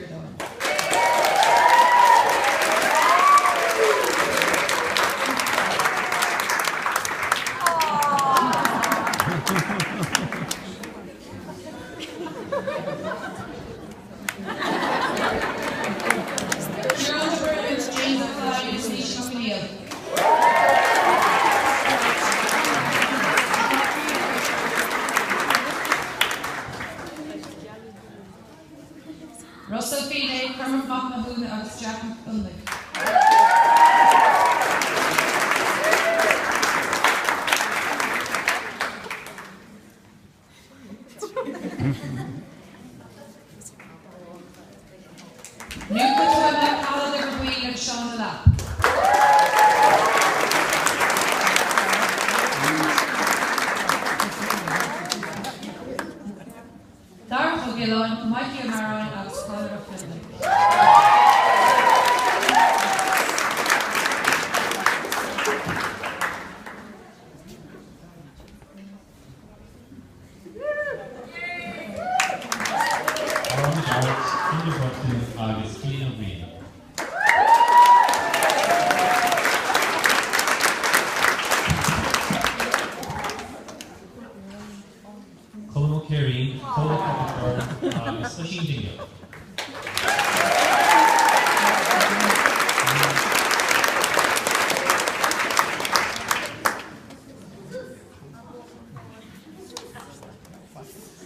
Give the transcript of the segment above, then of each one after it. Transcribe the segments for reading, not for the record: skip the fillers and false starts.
Dóin. Russell Feeney, Cormac Mahmood agus Jack McCulloch. Newton Twebba, Alan Liverpool and Sean Lapp. Darragh O'Gillan, Mikey O'Mara agus Conor O'Flynn.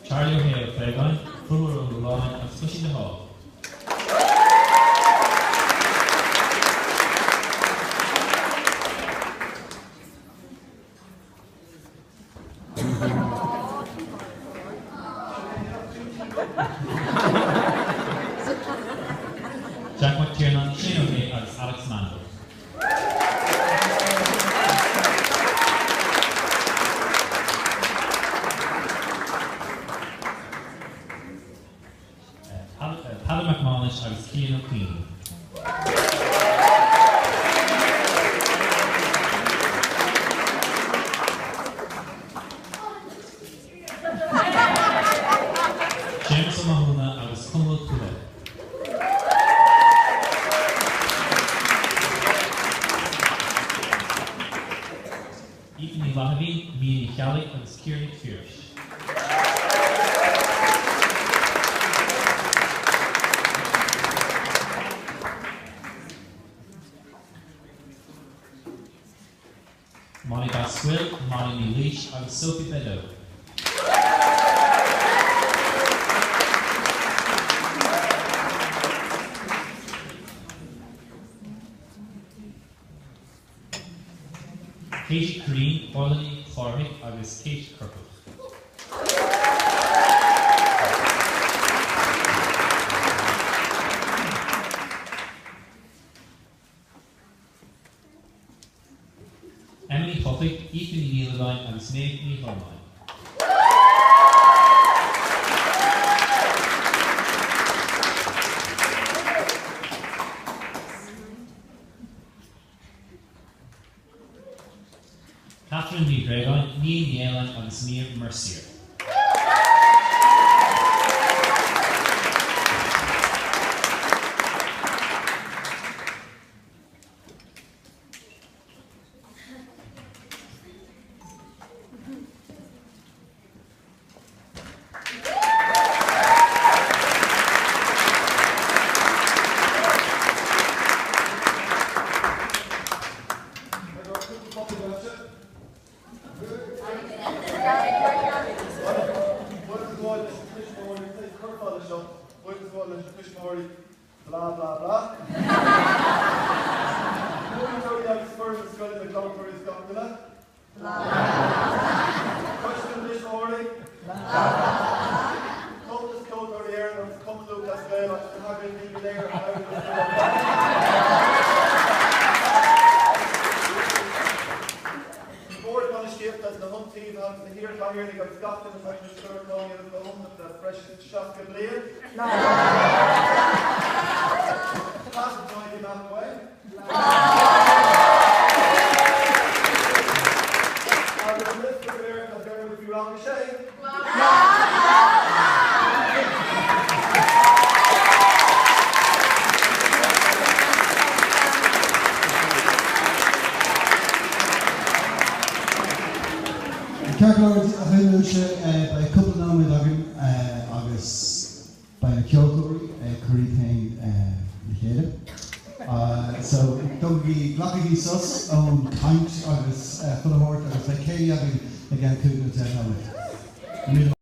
Charlie O'Hare, Playground, Fuller on the line of Slushy the Hall. Jack McTiernan, Shane O'Hare, and Alex Mandel. Paddy McManus agus Cian O'Queen. James O'Mahona agus Cumhal Coola. Ethan Lahavi, Mia Challick agus Kieran Fierce. Monica Swill, Molly Leash, and Sophie Bellow. Katie Green, Orlany Clarmick, and Kate Kirkle. Emily Huffick, Ethan Nealline, and Snape Nealline. Catherine Lee Gregon, Neil Nealline, and Smear Mercier. Blah blah blah. Question this morning. Coldest cold or the air and come look as well. I'm having to be there. The board going to shift as the hunt team out the here down here. They got Scotland and actually third long in the home of the fresh shot can bleed. Pass it joint in that way. Wrong shade. Ceartlóid a bhúilse ba cúpla nóid agam agus ba na ceoltóirí chuiríthain na chéile. So, dógi glacadí sus ón caint agus fulahort agus le cé agam a gan cúna te